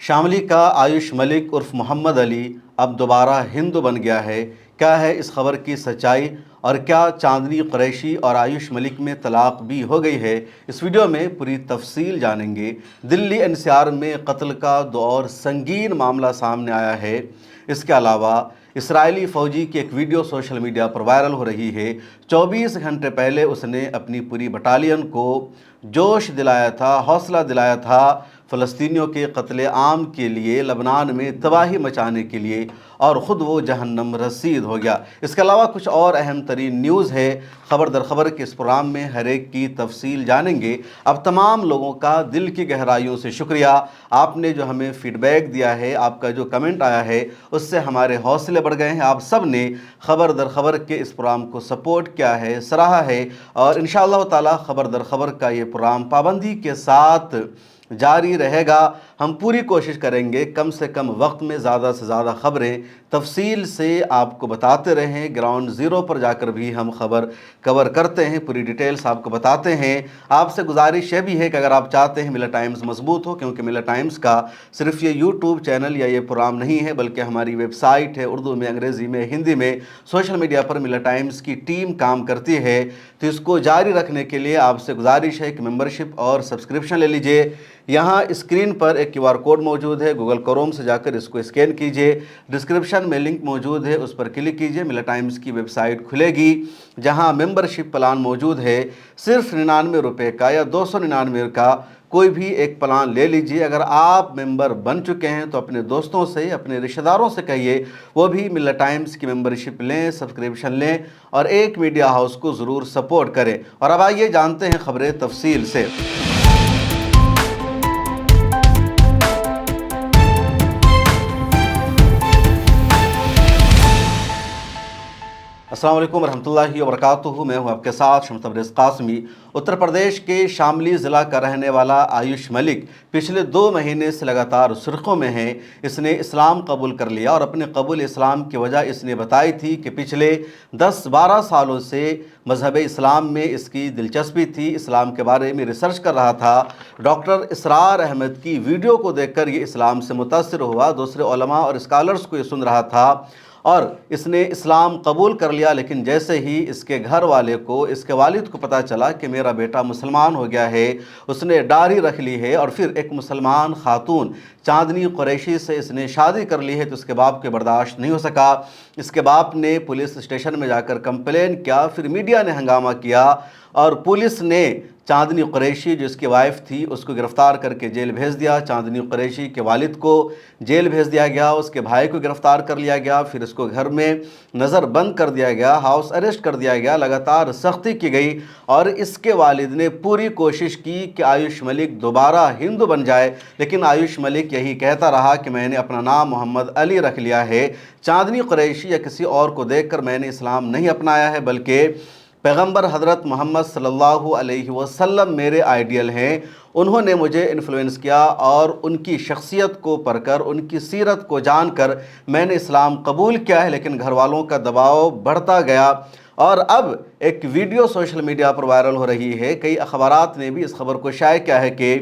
शामली का आयुष मलिक उर्फ मोहम्मद अली अब दोबारा हिंदू बन गया है। क्या है इस खबर की सच्चाई और क्या चांदनी कुरैशी और आयुष मलिक में तलाक भी हो गई है, इस वीडियो में पूरी तफसील जानेंगे। दिल्ली एनसीआर में कत्ल का दो और संगीन मामला सामने आया है। इसके अलावा इसराइली फ़ौजी की एक वीडियो सोशल मीडिया पर वायरल हो रही है। 24 घंटे पहले उसने अपनी पूरी बटालियन को जोश दिलाया था, हौसला दिलाया था फ़लस्तीनियों के कत्ले आम के लिए, लबनान में तबाही मचाने के लिए, और ख़ुद वो जहन्नम रसीद हो गया। इसके अलावा कुछ और अहम तरीन न्यूज़ है। ख़बर दर ख़बर के इस प्रोग्राम में हर एक की तफसील जानेंगे। अब तमाम लोगों का दिल की गहराइयों से शुक्रिया, आपने जो हमें फ़ीडबैक दिया है, आपका जो कमेंट आया है, उससे हमारे हौसले बढ़ गए हैं। आप सब ने ख़बर दर ख़बर के इस प्रोग्राम को सपोर्ट किया है, सराहा है, और इंशाअल्लाह ताला ख़बर दर ख़बर का ये प्रोग्राम पाबंदी के साथ जारी रहेगा। हम पूरी कोशिश करेंगे कम से कम वक्त में ज़्यादा से ज़्यादा ख़बरें तफसील से आपको बताते रहें। ग्राउंड ज़ीरो पर जाकर भी हम ख़बर कवर करते हैं, पूरी डिटेल्स आपको बताते हैं। आपसे गुजारिश ये भी है कि अगर आप चाहते हैं मिलर टाइम्स मजबूत हो, क्योंकि मिलर टाइम्स का सिर्फ ये यूट्यूब चैनल या ये प्रोग्राम नहीं है, बल्कि हमारी वेबसाइट है, उर्दू में, अंग्रेज़ी में, हिंदी में, सोशल मीडिया पर मिलर टाइम्स की टीम काम करती है। तो इसको जारी रखने के लिए आपसे गुजारिश है कि मेंबरशिप और सब्सक्रिप्शन ले लीजिए। यहाँ स्क्रीन पर एक QR कोड मौजूद है, गूगल क्रोम से जाकर इसको स्कैन कीजिए। डिस्क्रिप्शन में लिंक मौजूद है, उस पर क्लिक कीजिए। मिलर टाइम्स की वेबसाइट खुलेगी जहाँ मेंबरशिप प्लान मौजूद है। सिर्फ 99 रुपये का या 299 का कोई भी एक प्लान ले लीजिए। अगर आप मेंबर बन चुके हैं तो अपने दोस्तों से, अपने रिश्तेदारों से कहिए वो भी मिलर टाइम्स की मेंबरशिप लें, सब्सक्रिप्शन लें और एक मीडिया हाउस को ज़रूर सपोर्ट करें। और अब आइए जानते हैं खबरें तफसील से। अस्सलाम वालेकुम रहमतुल्लाहि व बरकातुहू। मैं हूं आपके साथ शम्स तबरेज़ कासमी। उत्तर प्रदेश के शामली ज़िला का रहने वाला आयुष मलिक पिछले 2 महीने से लगातार सुर्खों में है। इसने इस्लाम कबूल कर लिया और अपने कबूल इस्लाम की वजह इसने बताई थी कि पिछले 10-12 सालों से मज़हब इस्लाम में इसकी दिलचस्पी थी, इस्लाम के बारे में रिसर्च कर रहा था। डॉक्टर इसरार अहमद की वीडियो को देखकर ये इस्लाम से मुतासिर हुआ, दूसरे उलमा और स्कॉलर्स को ये सुन रहा था और इसने इस्लाम कबूल कर लिया। लेकिन जैसे ही इसके घर वाले को, इसके वालिद को पता चला कि मेरा बेटा मुसलमान हो गया है, उसने डायरी रख ली है और फिर एक मुसलमान खातून चांदनी कुरैशी से इसने शादी कर ली है, तो इसके बाप के बर्दाश्त नहीं हो सका। इसके बाप ने पुलिस स्टेशन में जाकर कंप्लेन किया, फिर मीडिया ने हंगामा किया और पुलिस ने चांदनी कुरैशी जो इसकी वाइफ थी उसको गिरफ़्तार करके जेल भेज दिया। चांदनी कुरैशी के वालिद को जेल भेज दिया गया, उसके भाई को गिरफ़्तार कर लिया गया, फिर इसको घर में नज़र बंद कर दिया गया, हाउस अरेस्ट कर दिया गया। लगातार सख्ती की गई और इसके वालिद ने पूरी कोशिश की कि आयुष मलिक दोबारा हिंदू बन जाए, लेकिन आयुष मलिक यही कहता रहा कि मैंने अपना नाम मोहम्मद अली रख लिया है। चांदनी कुरैशी या किसी और को देखकर मैंने इस्लाम नहीं अपनाया है, बल्कि पैगंबर हज़रत मोहम्मद सल्लल्लाहु अलैहि वसल्लम मेरे आइडियल हैं। उन्होंने मुझे इन्फ्लुएंस किया और उनकी शख्सियत को पढ़कर, उनकी सीरत को जानकर मैंने इस्लाम कबूल किया है। लेकिन घर वालों का दबाव बढ़ता गया और अब एक वीडियो सोशल मीडिया पर वायरल हो रही है। कई अखबारात ने भी इस खबर को शाये किया है कि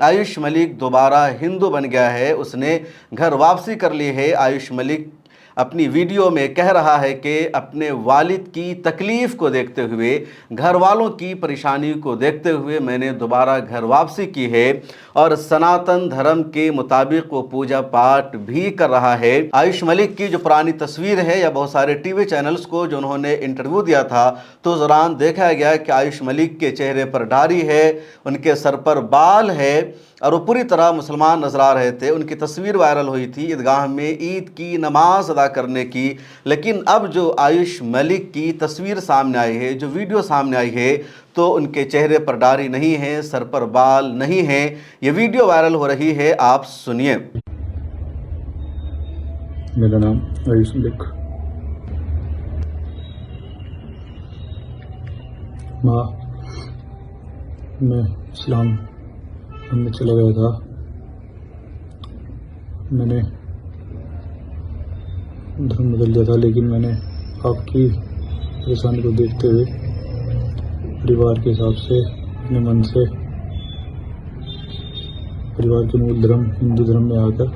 आयुष मलिक दोबारा हिंदू बन गया है, उसने घर वापसी कर ली है। आयुष मलिक अपनी वीडियो में कह रहा है कि अपने वालिद की तकलीफ़ को देखते हुए, घर वालों की परेशानी को देखते हुए मैंने दोबारा घर वापसी की है और सनातन धर्म के मुताबिक वो पूजा पाठ भी कर रहा है। आयुष मलिक की जो पुरानी तस्वीर है या बहुत सारे टीवी चैनल्स को जो उन्होंने इंटरव्यू दिया था, तो उस दौरान देखा गया कि आयुष मलिक के चेहरे पर दाढ़ी है, उनके सर पर बाल है और वो पूरी तरह मुसलमान नजर आ रहे थे। उनकी तस्वीर वायरल हुई थी ईदगाह में ईद की नमाज अदा करने की। लेकिन अब जो आयुष मलिक की तस्वीर सामने आई है, जो वीडियो सामने आई है, तो उनके चेहरे पर दाढ़ी नहीं है, सर पर बाल नहीं है। ये वीडियो वायरल हो रही है, आप सुनिए। मेरा नाम आयुष मलिक। माँ, मैं इस्लाम में चला गया था। मैंने धर्म बदल दिया था, लेकिन मैंने आपकी परेशानी को देखते हुए परिवार के हिसाब से अपने मन से परिवार के मूल धर्म हिंदू धर्म में आकर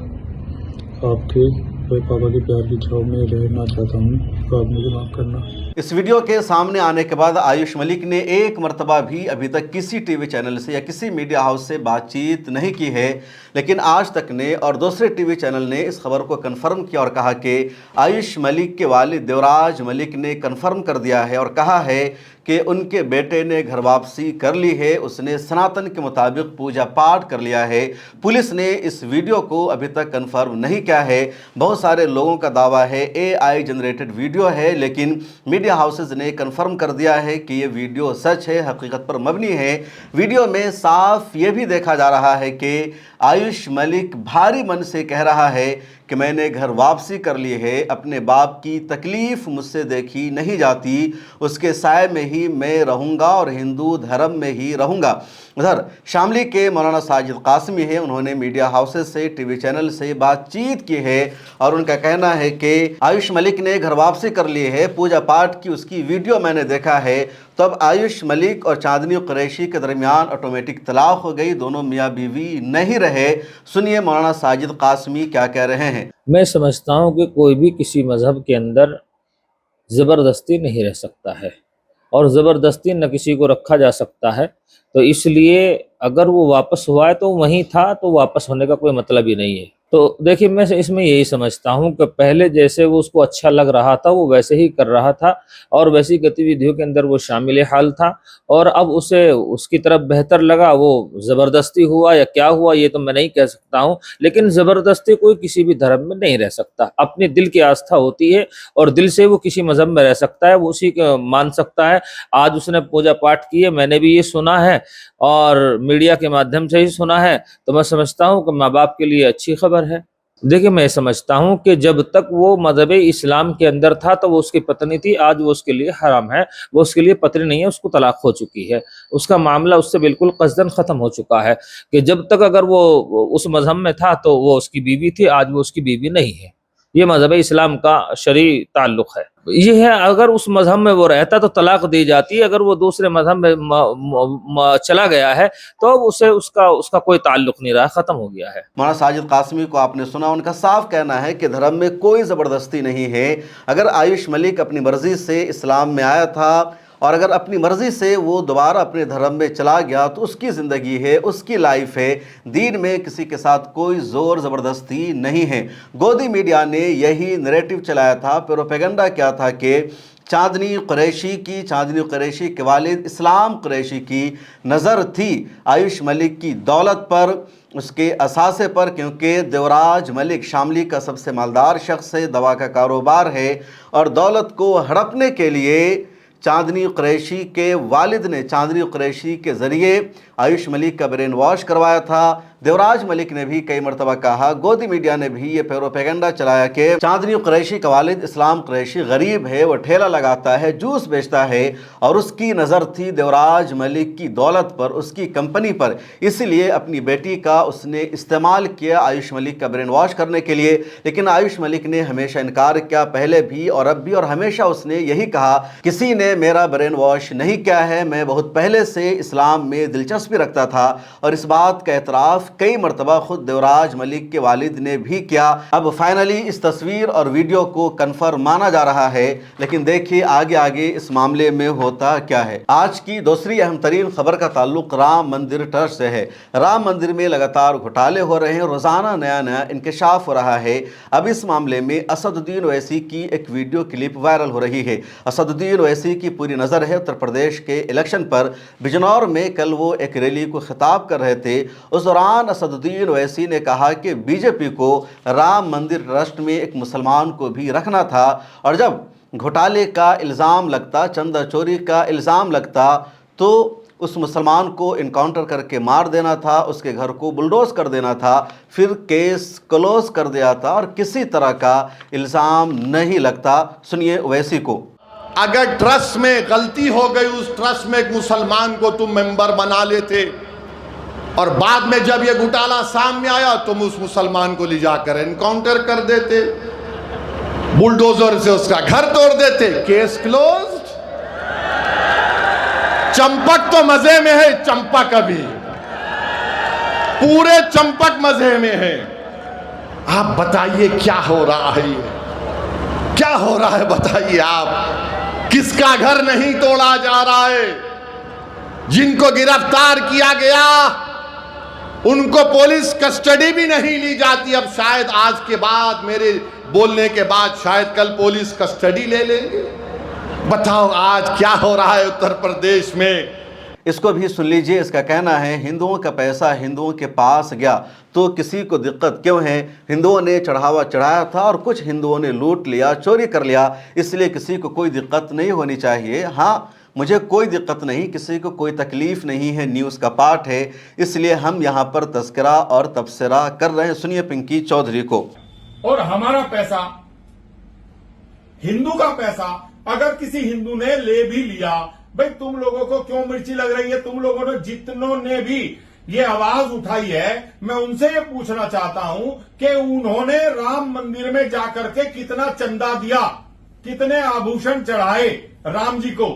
आपके और पापा के प्यार की छाव में रहना चाहता हूँ, तो आप मुझे माफ़ करना। इस वीडियो के सामने आने के बाद आयुष मलिक ने एक मर्तबा भी अभी तक किसी टीवी चैनल से या किसी मीडिया हाउस से बातचीत नहीं की है, लेकिन आज तक ने और दूसरे टीवी चैनल ने इस खबर को कंफर्म किया और कहा कि आयुष मलिक के वालिद देवराज मलिक ने कंफर्म कर दिया है और कहा है कि उनके बेटे ने घर वापसी कर ली है, उसने सनातन के मुताबिक पूजा पाठ कर लिया है। पुलिस ने इस वीडियो को अभी तक कंफर्म नहीं किया है। बहुत सारे लोगों का दावा है AI जनरेटेड वीडियो है, लेकिन मीडिया हाउसेज ने कंफर्म कर दिया है कि ये वीडियो सच है, हकीकत पर मबनी है। वीडियो में साफ ये भी देखा जा रहा है कि आयुष मलिक भारी मन से कह रहा है कि मैंने घर वापसी कर ली है, अपने बाप की तकलीफ़ मुझसे देखी नहीं जाती, उसके साए में ही मैं रहूँगा और हिंदू धर्म में ही रहूँगा। उधर शामली के मौलाना साजिद कासमी है, उन्होंने मीडिया हाउसेज से टीवी चैनल से बातचीत की है और उनका कहना है कि आयुष मलिक ने घर वापसी कर ली है, पूजा पाठ की उसकी वीडियो मैंने देखा है। तो अब आयुष मलिक और चांदनी कुरैशी के दरमियान ऑटोमेटिक तलाक हो गई, दोनों मियाँ बीवी नहीं रहे। सुनिए मौलाना साजिद कासमी क्या कह रहे हैं। मैं समझता हूँ कि कोई भी किसी मज़हब के अंदर ज़बरदस्ती नहीं रह सकता है और ज़बरदस्ती न किसी को रखा जा सकता है। तो इसलिए अगर वो वापस हुआ है तो वहीं था, तो वापस होने का कोई मतलब ही नहीं है। तो देखिए, मैं इसमें यही समझता हूँ कि पहले जैसे वो उसको अच्छा लग रहा था वो वैसे ही कर रहा था और वैसी गतिविधियों के अंदर वो शामिल हाल था, और अब उसे उसकी तरफ बेहतर लगा, वो ज़बरदस्ती हुआ या क्या हुआ ये तो मैं नहीं कह सकता हूँ, लेकिन ज़बरदस्ती कोई किसी भी धर्म में नहीं रह सकता। अपनी दिल की आस्था होती है और दिल से वो किसी मज़हब में रह सकता है, वो उसी को मान सकता है। आज उसने पूजा पाठ की है, मैंने भी ये सुना है और मीडिया के माध्यम से ही सुना है, तो मैं समझता हूँ कि माँ बाप के लिए अच्छी खबर है। देखिए, मैं समझता हूँ कि जब तक वो मज़हब इस्लाम के अंदर था तो वो उसकी पत्नी थी, आज वो उसके लिए हराम है, वो उसके लिए पत्नी नहीं है, उसको तलाक हो चुकी है, उसका मामला उससे बिल्कुल कस्दन ख़त्म हो चुका है। कि जब तक अगर वो उस मज़हब में था तो वो उसकी बीवी थी, आज वो उसकी बीवी नहीं है। ये मज़हब इस्लाम का शरई ताल्लुक़ है। ये है, अगर उस मज़हब में वो रहता तो तलाक दी जाती, अगर वो दूसरे मज़हब में चला गया है तो अब उसे उसका कोई ताल्लुक़ नहीं रहा, ख़त्म हो गया है। मौलाना साजिद कासमी को आपने सुना, उनका साफ कहना है कि धर्म में कोई ज़बरदस्ती नहीं है। अगर आयुष मलिक अपनी मर्ज़ी से इस्लाम में आया था और अगर अपनी मर्ज़ी से वो दोबारा अपने धर्म में चला गया तो उसकी ज़िंदगी है, उसकी लाइफ है। दीन में किसी के साथ कोई ज़ोर ज़बरदस्ती नहीं है। गोदी मीडिया ने यही नैरेटिव चलाया था, प्रोपेगेंडा क्या था कि चांदनी कुरैशी के वालिद इस्लाम कुरैशी की नज़र थी आयुष मलिक की दौलत पर, उसके असासे पर, क्योंकि देवराज मलिक शामली का सबसे मालदार शख्स है, दवा का कारोबार है और दौलत को हड़पने के लिए चांदनी कुरैशी के वालिद ने चांदनी कुरैशी के ज़रिए आयुष मलिक का ब्रेन वॉश करवाया था। देवराज मलिक ने भी कई मरतबा कहा, गोदी मीडिया ने भी ये प्रोपेगेंडा चलाया कि चांदनी कुरैशी का वालिद इस्लाम कुरैशी गरीब है, वो ठेला लगाता है, जूस बेचता है और उसकी नज़र थी देवराज मलिक की दौलत पर, उसकी कंपनी पर, इसलिए अपनी बेटी का उसने इस्तेमाल किया आयुष मलिक का ब्रेन वॉश करने के लिए। लेकिन आयुष मलिक ने हमेशा इनकार किया, पहले भी और अब भी, और हमेशा उसने यही कहा, किसी ने मेरा ब्रेन वॉश नहीं किया है, मैं बहुत पहले से इस्लाम में दिलचस्पी रखता था। और इस बात का एतराफ़ कई मरतबा खुद देवराज मलिक के वालिद ने भी किया। अब फाइनली इस तस्वीर और वीडियो को कन्फर्म माना जा रहा है, लेकिन देखिए आगे आगे इस मामले में होता क्या है। आज की दूसरी अहम तरीन खबर का ताल्लुक राम मंदिर ट्रस्ट से है। राम मंदिर में लगातार घोटाले हो रहे हैं, रोज़ाना नया नया इंकशाफ हो रहा है। अब इस मामले में असदुद्दीन ओवैसी की एक वीडियो क्लिप वायरल हो रही है। असदुद्दीन ओवैसी की पूरी नज़र है उत्तर प्रदेश के इलेक्शन पर। बिजनौर में कल वो एक रैली को खिताब कर रहे थे। उस दौरान असदुद्दीन ओवैसी ने कहा कि बीजेपी को राम मंदिर ट्रस्ट में एक मुसलमान को भी रखना था, और जब घोटाले का इल्ज़ाम लगता, चंदा चोरी का इल्ज़ाम लगता, तो उस मुसलमान को इनकाउंटर करके मार देना था, उसके घर को बुलडोज कर देना था, फिर केस क्लोज कर दिया था और किसी तरह का इल्ज़ाम नहीं लगता। सुनिए ओवैसी को। अगर ट्रस्ट में गलती हो गई, उस ट्रस्ट में एक मुसलमान को तुम मेंबर बना लेते और बाद में जब ये घोटाला सामने आया तुम उस मुसलमान को ले जाकर एनकाउंटर कर देते, बुलडोजर से उसका घर तोड़ देते, केस क्लोज। चंपक तो मजे में है, चंपक अभी पूरे चंपक मजे में है। आप बताइए क्या हो रहा है, ये क्या हो रहा है बताइए आप। किसका घर नहीं तोड़ा जा रहा है, जिनको गिरफ्तार किया गया उनको पुलिस कस्टडी भी नहीं ली जाती। अब शायद आज के बाद, मेरे बोलने के बाद शायद कल पुलिस कस्टडी ले लेंगे। बताओ आज क्या हो रहा है उत्तर प्रदेश में। इसको भी सुन लीजिए। इसका कहना है हिंदुओं का पैसा हिंदुओं के पास गया तो किसी को दिक्कत क्यों है। हिंदुओं ने चढ़ावा चढ़ाया था और कुछ हिंदुओं ने लूट लिया, चोरी कर लिया, इसलिए किसी को कोई दिक्कत नहीं होनी चाहिए। हाँ, मुझे कोई दिक्कत नहीं, किसी को कोई तकलीफ़ नहीं है, न्यूज़ का पार्ट है, इसलिए हम यहाँ पर तस्करा और तबसरा कर रहे हैं। सुनिए पिंकी चौधरी को। और हमारा पैसा, हिंदू का पैसा अगर किसी हिंदू ने ले भी लिया, भाई तुम लोगों को क्यों मिर्ची लग रही है। तुम लोगों ने, जितनों ने भी ये आवाज उठाई है, मैं उनसे ये पूछना चाहता हूं कि उन्होंने राम मंदिर में जाकर के कितना चंदा दिया, कितने आभूषण चढ़ाए राम जी को।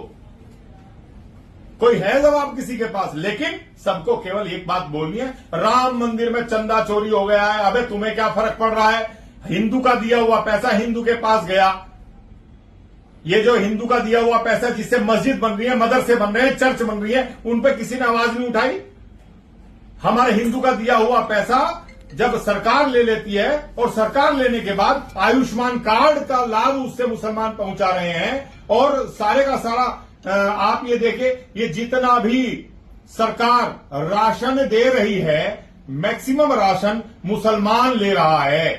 कोई है जवाब किसी के पास? लेकिन सबको केवल एक बात बोलनी है, राम मंदिर में चंदा चोरी हो गया है, अबे तुम्हें क्या फर्क पड़ रहा है। हिंदू का दिया हुआ पैसा हिंदू के पास गया। ये जो हिंदू का दिया हुआ पैसा जिससे मस्जिद बन रही है, मदरसे बन रहे हैं, चर्च बन रही है, उन पे किसी ने आवाज नहीं उठाई। हमारे हिंदू का दिया हुआ पैसा जब सरकार ले लेती है और सरकार लेने के बाद आयुष्मान कार्ड का लाभ उससे मुसलमान पहुंचा रहे हैं, और सारे का सारा आप ये देखिए, ये जितना भी सरकार राशन दे रही है, मैक्सिमम राशन मुसलमान ले रहा है।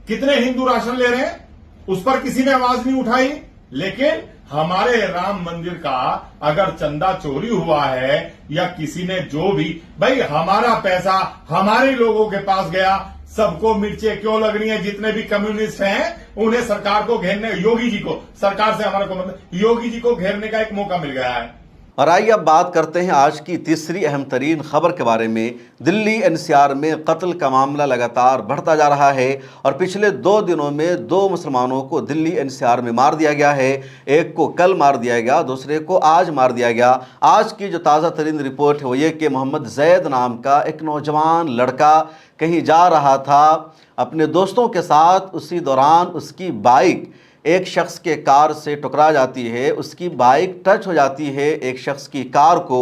कितने हिंदू राशन ले रहे हैं उस पर किसी ने आवाज नहीं उठाई। लेकिन हमारे राम मंदिर का अगर चंदा चोरी हुआ है या किसी ने जो भी, भाई हमारा पैसा हमारे लोगों के पास गया, सबको मिर्चें क्यों लग रही हैं। जितने भी कम्युनिस्ट हैं उन्हें सरकार को घेरने, योगी जी को, सरकार से हमारा को मतलब, योगी जी को घेरने का एक मौका मिल गया है। और आइए अब बात करते हैं आज की तीसरी अहम तरीन खबर के बारे में। दिल्ली एनसीआर में कत्ल का मामला लगातार बढ़ता जा रहा है और पिछले 2 दिनों में 2 मुसलमानों को दिल्ली एनसीआर में मार दिया गया है। एक को कल मार दिया गया, दूसरे को आज मार दिया गया। आज की जो ताज़ा तरीन रिपोर्ट है वो ये कि मोहम्मद जैद नाम का एक नौजवान लड़का कहीं जा रहा था अपने दोस्तों के साथ। उसी दौरान उसकी बाइक एक शख्स के कार से टकरा जाती है, उसकी बाइक टच हो जाती है एक शख्स की कार को।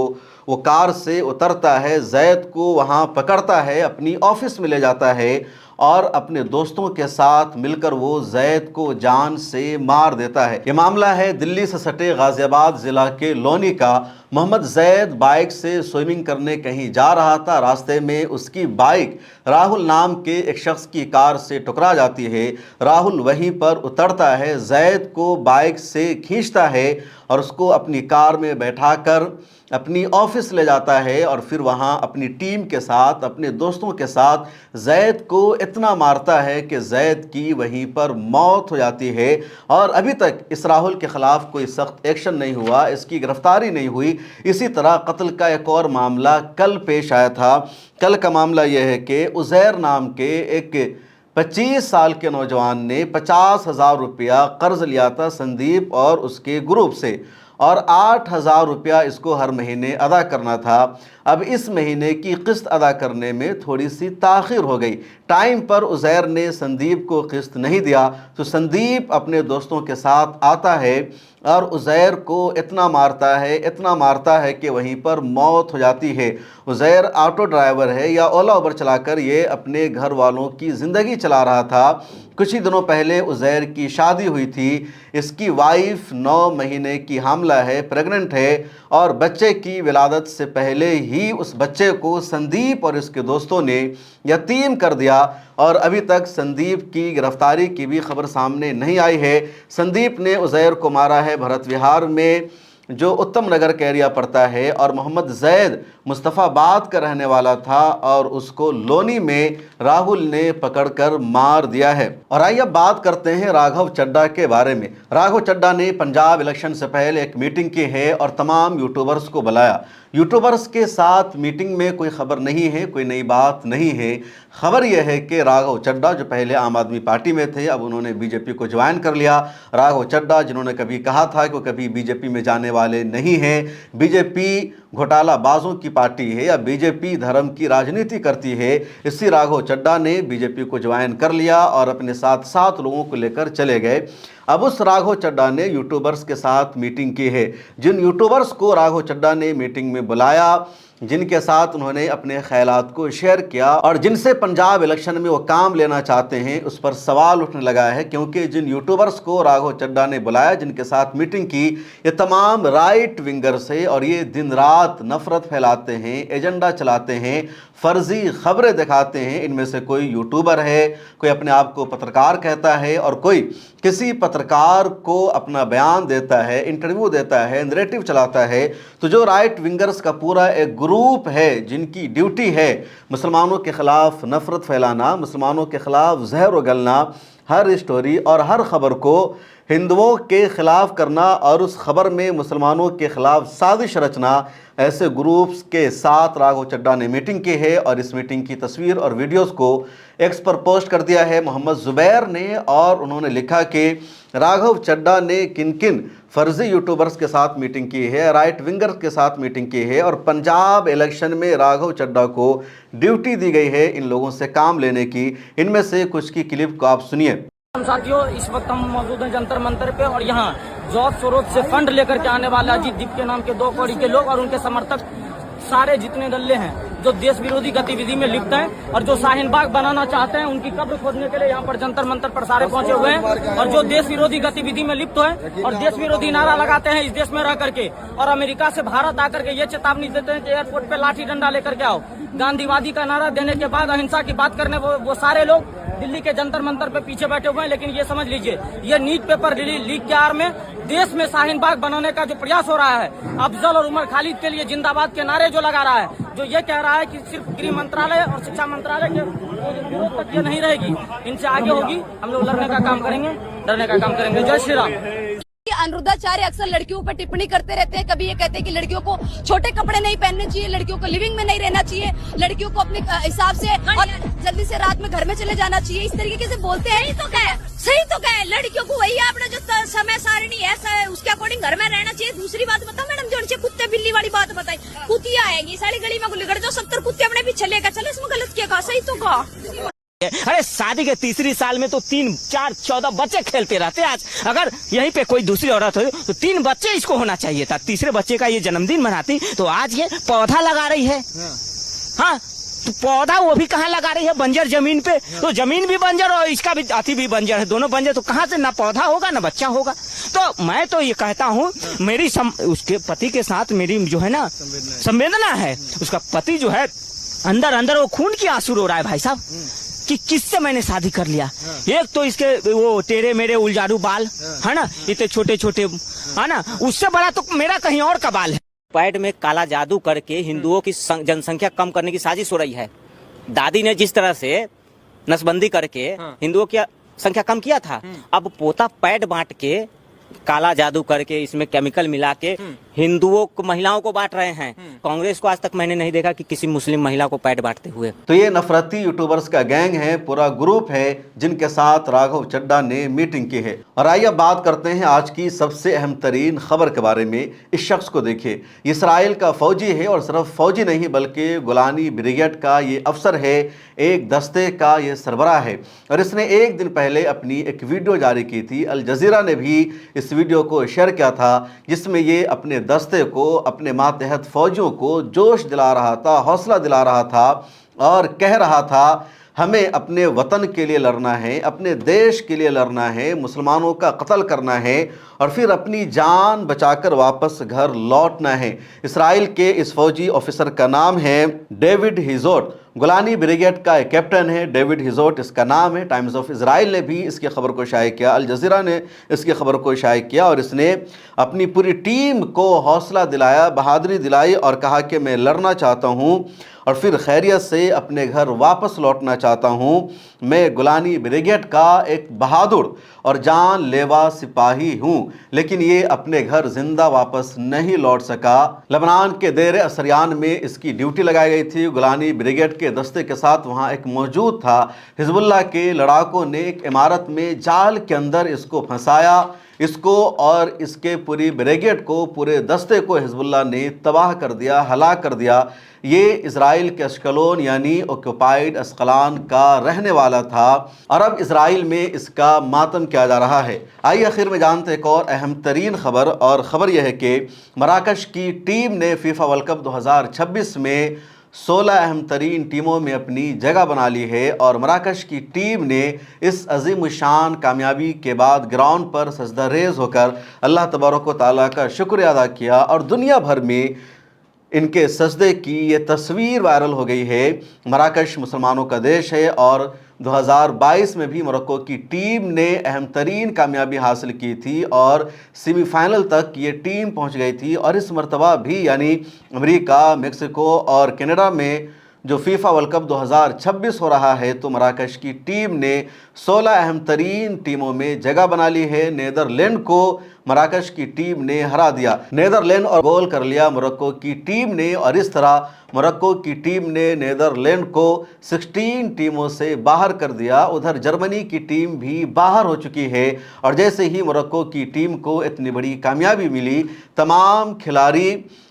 वो कार से उतरता है, जैद को वहाँ पकड़ता है, अपनी ऑफिस में ले जाता है और अपने दोस्तों के साथ मिलकर वो जैद को जान से मार देता है। ये मामला है दिल्ली से सटे गाज़ियाबाद ज़िला के लोनी का। मोहम्मद जैद बाइक से स्विमिंग करने कहीं जा रहा था। रास्ते में उसकी बाइक राहुल नाम के एक शख्स की कार से टकरा जाती है। राहुल वहीं पर उतरता है, जैद को बाइक से खींचता है और उसको अपनी कार में बैठाकर अपनी ऑफिस ले जाता है और फिर वहाँ अपनी टीम के साथ, अपने दोस्तों के साथ जैद को इतना मारता है कि जैद की वहीं पर मौत हो जाती है। और अभी तक इस राहुल के ख़िलाफ़ कोई सख्त एक्शन नहीं हुआ, इसकी गिरफ्तारी नहीं हुई। इसी तरह कत्ल का एक और मामला कल पेश आया था। कल का मामला यह है कि उज़ैर नाम के एक 25 साल के नौजवान ने 50,000 रुपया कर्ज लिया था संदीप और उसके ग्रुप से, और 8,000 रुपया इसको हर महीने अदा करना था। अब इस महीने की किस्त अदा करने में थोड़ी सी ताख़ीर हो गई। टाइम पर उज़ैर ने संदीप को किस्त नहीं दिया तो संदीप अपने दोस्तों के साथ आता है और उज़ैर को इतना मारता है कि वहीं पर मौत हो जाती है। उज़ैर ऑटो ड्राइवर है या ओला उबर चलाकर ये अपने घर वालों की ज़िंदगी चला रहा था। कुछ ही दिनों पहले उज़ैर की शादी हुई थी। इसकी वाइफ 9 महीने की हामला है, प्रेग्नेंट है, और बच्चे की विलादत से पहले ही उस बच्चे को संदीप और इसके दोस्तों ने यतीम कर दिया। और अभी तक संदीप की गिरफ्तारी की भी खबर सामने नहीं आई है। संदीप ने उज़ैर को मारा है भरत विहार में, जो उत्तम नगर का एरिया पड़ता है, और मोहम्मद जैद मुस्तफ़ाबाद का रहने वाला था और उसको लोनी में राहुल ने पकड़कर मार दिया है। और आइए अब बात करते हैं राघव चड्ढा के बारे में। राघव चड्ढा ने पंजाब इलेक्शन से पहले एक मीटिंग की है और तमाम यूट्यूबर्स को बुलाया। यूट्यूबर्स के साथ मीटिंग में कोई ख़बर नहीं है, कोई नई बात नहीं है। ख़बर यह है कि राघव चड्ढा जो पहले आम आदमी पार्टी में थे, अब उन्होंने बीजेपी को ज्वाइन कर लिया। राघव चड्ढा जिन्होंने कभी कहा था कि वो कभी बीजेपी में जाने वाले नहीं हैं। बीजेपी घोटालाबाजों की पार्टी है या बीजेपी धर्म की राजनीति करती है। इसी राघव चड्ढा ने बीजेपी को ज्वाइन कर लिया और अपने साथ 7 लोगों को लेकर चले गए। अब उस राघव चड्ढा ने यूट्यूबर्स के साथ मीटिंग की है। जिन यूट्यूबर्स को राघव चड्ढा ने मीटिंग में बुलाया, जिनके साथ उन्होंने अपने ख्यालात को शेयर किया और जिनसे पंजाब इलेक्शन में वो काम लेना चाहते हैं, उस पर सवाल उठने लगा है। क्योंकि जिन यूट्यूबर्स को राघव चड्ढा ने बुलाया, जिनके साथ मीटिंग की, ये तमाम राइट विंगर्स है और ये दिन रात नफरत फैलाते हैं, एजेंडा चलाते हैं, फर्जी खबरें दिखाते हैं। इनमें से कोई यूट्यूबर है, कोई अपने आप को पत्रकार कहता है और कोई किसी पत्रकार को अपना बयान देता है, इंटरव्यू देता है, नैरेटिव चलाता है। तो जो राइट विंगर्स का पूरा एक ग्रुप है, जिनकी ड्यूटी है मुसलमानों के ख़िलाफ़ नफ़रत फैलाना, मुसलमानों के ख़िलाफ़ जहर उगलना, हर स्टोरी और हर ख़बर को हिंदुओं के ख़िलाफ़ करना और उस ख़बर में मुसलमानों के ख़िलाफ़ साजिश रचना, ऐसे ग्रुप्स के साथ राघव चड्ढा ने मीटिंग की है। और इस मीटिंग की तस्वीर और वीडियोस को एक्स पर पोस्ट कर दिया है मोहम्मद ज़ुबैर ने और उन्होंने लिखा कि राघव चड्ढा ने किन किन फर्जी यूट्यूबर्स के साथ मीटिंग की है, राइट विंगर्स के साथ मीटिंग की है और पंजाब इलेक्शन में राघव चड्ढा को ड्यूटी दी गई है इन लोगों से काम लेने की। इनमें से कुछ की क्लिप को आप सुनिए। साथियों, इस वक्त हम मौजूद हैं जंतर मंतर पे और यहाँ जॉब स्वरूप से फंड लेकर के आने वाले अजीत दीप के नाम के 2 कौड़ी के लोग और उनके समर्थक, सारे जितने दल्ले हैं जो देश विरोधी गतिविधि में लिप्त हैं और जो शाहीन बाग बनाना चाहते हैं, उनकी कब्र खोदने के लिए यहाँ पर जंतर मंतर पर सारे पहुंचे हुए हैं। और जो देश विरोधी गतिविधि में लिप्त है और देश विरोधी नारा लगाते हैं इस देश में रह करके, और अमेरिका से भारत आकर के ये चेतावनी देते हैं कि एयरपोर्ट पे लाठी डंडा लेकर के आओ, गांधीवादी का नारा देने के बाद अहिंसा की बात करने वो सारे लोग दिल्ली के जंतर मंतर पे पीछे बैठे हुए हैं। लेकिन ये समझ लीजिए, ये नीट पेपर लीक के आड़ में देश में शाहीन बाग बनाने का जो प्रयास हो रहा है, अफजल और उमर खालिद के लिए जिंदाबाद के नारे जो लगा रहा है, जो ये कह रहा है कि सिर्फ गृह मंत्रालय और शिक्षा मंत्रालय के विरोध तक ये नहीं रहेगी, इनसे आगे होगी, हम लोग लड़ने का काम करेंगे, डरने का काम करेंगे। जय श्री राम। अनुराधाचार्य अक्सर लड़कियों पर टिप्पणी करते रहते हैं। कभी ये कहते हैं कि लड़कियों को छोटे कपड़े नहीं पहनने चाहिए, लड़कियों को लिविंग में नहीं रहना चाहिए, लड़कियों को अपने हिसाब से और जल्दी से रात में घर में चले जाना चाहिए, इस तरीके से बोलते हैं। सही तो क्या है, लड़कियों को वही आपने जो समय सारणी है उसके अकॉर्डिंग घर में रहना चाहिए। दूसरी बात बताओ मैडम, जो कुत्ते बिल्ली वाली बात बताई, कुतिया आएगी सारी गली में गुल्ली जो 70 कुत्ते अपने पीछे लेकर चले, इसमें गलत क्या कहा, सही तो कहा। अरे शादी के तीसरी साल में तो 3, 4, 14 बच्चे खेलते रहते। आज अगर यहीं पे कोई दूसरी औरत हो तो 3 बच्चे इसको होना चाहिए था। तीसरे बच्चे का ये जन्मदिन मनाती तो आज ये पौधा लगा रही है। हाँ, तो पौधा वो भी कहाँ लगा रही है, बंजर जमीन पे। तो जमीन भी बंजर और इसका भी अति भी बंजर है, दोनों बंजर। तो कहाँ से ना पौधा होगा ना बच्चा होगा। तो मैं तो ये कहता हूँ, मेरी उसके पति के साथ मेरी जो है ना संवेदना है। उसका पति जो है अंदर अंदर वो खून की आंसू रो रहा है भाई साहब कि किससे मैंने शादी कर लिया। एक तो इसके वो टेढ़े मेरे उलझारू बाल है ना, इतने छोटे छोटे है ना, उससे बड़ा तो मेरा कहीं और का बाल है। पैड में काला जादू करके हिंदुओं की जनसंख्या कम करने की साजिश हो रही है। दादी ने जिस तरह से नसबंदी करके हिंदुओं की संख्या कम किया था, अब पोता पैड बांट के काला जादू करके इसमें केमिकल मिला के हिंदुओं को, महिलाओं को बांट रहे हैं। कांग्रेस को आज तक मैंने नहीं देखा कि किसी मुस्लिम महिला को पैड बांटते हुए। तो ये नफरती यूट्यूबर्स का गैंग है, पूरा ग्रुप है जिनके साथ राघव चड्ढा ने मीटिंग की है। और आइए बात करते हैं आज की सबसे अहम तरीन खबर के बारे में। इस शख्स को देखिए, इसराइल का फौजी है और सिर्फ फौजी नहीं बल्कि गोलानी ब्रिगेड का ये अफसर है, एक दस्ते का ये सरबराह है। और इसने एक दिन पहले अपनी एक वीडियो जारी की थी। अल जजीरा ने भी इस वीडियो को शेयर किया था, जिसमें ये अपने दस्ते को, अपने मातहत फौजियों को जोश दिला रहा था, हौसला दिला रहा था और कह रहा था हमें अपने वतन के लिए लड़ना है, अपने देश के लिए लड़ना है, मुसलमानों का कत्ल करना है और फिर अपनी जान बचाकर वापस घर लौटना है। इसराइल के इस फौजी ऑफिसर का नाम है डेविड हिजोट, गोलानी ब्रिगेड का एक कैप्टन है। डेविड हिजोट इसका नाम है। टाइम्स ऑफ इजराइल ने भी इसकी खबर को शाये किया, अल जजीरा ने इसकी खबर को शाये किया और इसने अपनी पूरी टीम को हौसला दिलाया, बहादुरी दिलाई और कहा कि मैं लड़ना चाहता हूँ और फिर खैरियत से अपने घर वापस लौटना चाहता हूँ। मैं गोलानी ब्रिगेड का एक बहादुर और जानलेवा सिपाही हूँ, लेकिन ये अपने घर जिंदा वापस नहीं लौट सका। लबनान के देर असरियान में इसकी ड्यूटी लगाई गई थी। गोलानी ब्रिगेड के के दस्ते के साथ वहाँ एक मौजूद था। हिजबुल्लाह के लड़ाकों ने एक इमारत में जाल के अंदर इसको फंसाया। इसको और इसके पूरी ब्रिगेड को, पूरे दस्ते को हिजबुल्लाह ने तबाह कर दिया, हलाक कर दिया। ये इज़राइल के अश्कलोन यानी ऑक्युपाइड अस्कलान का रहने वाला था और अब इज़राइल में इसका मातम किया जा रहा है। आइए आखिर में जानते हैं एक और अहम तरीन खबर, और ख़बर यह है कि मराकश की टीम ने फीफा वर्ल्ड कप 2026 में 16 अहम तरीन टीमों में अपनी जगह बना ली है। और मराकश की टीम ने इस अजीम शान कामयाबी के बाद ग्राउंड पर सजदा रेज़ होकर अल्लाह तबारक व तआला का शुक्रिया अदा किया और दुनिया भर में इनके सजदे की ये तस्वीर वायरल हो गई है। मराकश मुसलमानों का देश है और 2022 में भी मोरक्को की टीम ने अहम तरीन कामयाबी हासिल की थी और सेमीफाइनल तक ये टीम पहुंच गई थी। और इस मरतबा भी यानी अमेरिका, मेक्सिको और कनाडा में जो फीफा वर्ल्ड कप 2026 हो रहा है, तो मराकश की टीम ने 16 अहम तरीन टीमों में जगह बना ली है। नीदरलैंड को मराकश की टीम ने हरा दिया, नीदरलैंड और गोल कर लिया मोरक्को की टीम ने। और इस तरह मोरक्को की टीम ने नीदरलैंड को 16 टीमों से बाहर कर दिया। उधर जर्मनी की टीम भी बाहर हो चुकी है। और जैसे ही मोरक्को की टीम को इतनी बड़ी कामयाबी मिली, तमाम खिलाड़ी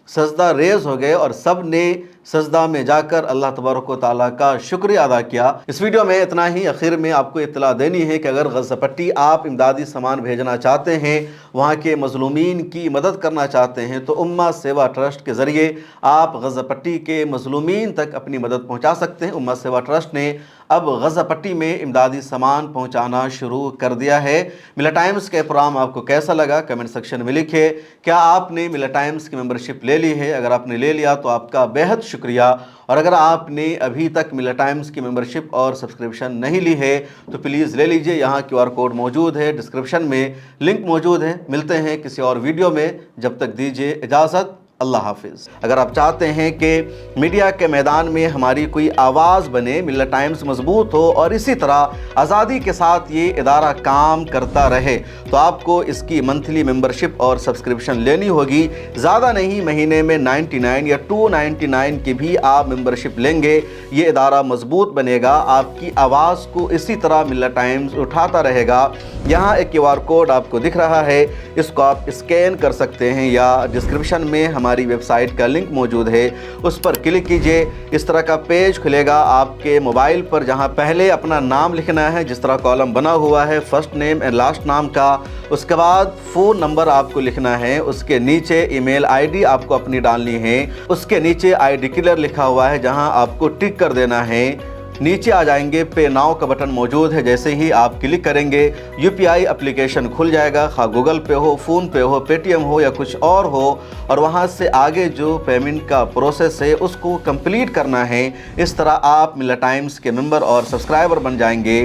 सजदा रेज़ हो गए और सब ने सजदा में जाकर अल्लाह तबारक व तआला का शुक्रिया अदा किया। इस वीडियो में इतना ही। आखिर में आपको इत्तला देनी है कि अगर गज़ा पट्टी आप इमदादी सामान भेजना चाहते हैं, वहाँ के मज़लूमीन की मदद करना चाहते हैं, तो उम्मा सेवा ट्रस्ट के ज़रिए आप गज़ा पट्टी के मज़लूमीन तक अपनी मदद पहुँचा सकते हैं। उम्मा सेवा ट्रस्ट ने अब गज़ा पट्टी में इमदादी सामान पहुँचाना शुरू कर दिया है। मिला टाइम्स के प्रोग्राम आपको कैसा लगा कमेंट सेक्शन में लिखे। क्या आपने मिला टाइम्स की मेंबरशिप ले ली है? अगर आपने ले लिया तो आपका बेहद शुक्रिया। और अगर आपने अभी तक मिला टाइम्स की मेंबरशिप और सब्सक्रिप्शन नहीं ली है तो प्लीज़ ले लीजिए। यहाँ QR कोड मौजूद है, डिस्क्रिप्शन में लिंक मौजूद है। मिलते हैं किसी और वीडियो में, जब तक दीजिए इजाज़त। अल्लाह हाफिज़। अगर आप चाहते हैं कि मीडिया के मैदान में हमारी कोई आवाज़ बने, मिल्लत टाइम्स मजबूत हो और इसी तरह आज़ादी के साथ ये इदारा काम करता रहे, तो आपको इसकी मंथली मेंबरशिप और सब्सक्रिप्शन लेनी होगी। ज़्यादा नहीं, महीने में 99 या 299 की भी आप मेंबरशिप लेंगे, ये इदारा मजबूत बनेगा। आपकी आवाज़ को इसी तरह मिल्लत टाइम्स उठाता रहेगा। यहाँ एक QR कोड आपको दिख रहा है, इसको आप स्कैन कर सकते हैं या डिस्क्रिप्शन में हमारी वेबसाइट का लिंक मौजूद है, उस पर क्लिक कीजिए। इस तरह का पेज खुलेगा आपके मोबाइल पर, जहां पहले अपना नाम लिखना है, जिस तरह कॉलम बना हुआ है फर्स्ट नेम एंड लास्ट नाम का। उसके बाद फ़ोन नंबर आपको लिखना है, उसके नीचे ईमेल ID आपको अपनी डालनी है, उसके नीचे आई डिक्लेयर लिखा हुआ है जहां आपको टिक कर देना है। नीचे आ जाएंगे, पे नाउ का बटन मौजूद है, जैसे ही आप क्लिक करेंगे UPI एप्लीकेशन खुल जाएगा, खा गूगल पे हो, फ़ोन पे हो, पेटीएम हो या कुछ और हो, और वहां से आगे जो पेमेंट का प्रोसेस है उसको कंप्लीट करना है। इस तरह आप मिल्लत टाइम्स के मेंबर और सब्सक्राइबर बन जाएंगे।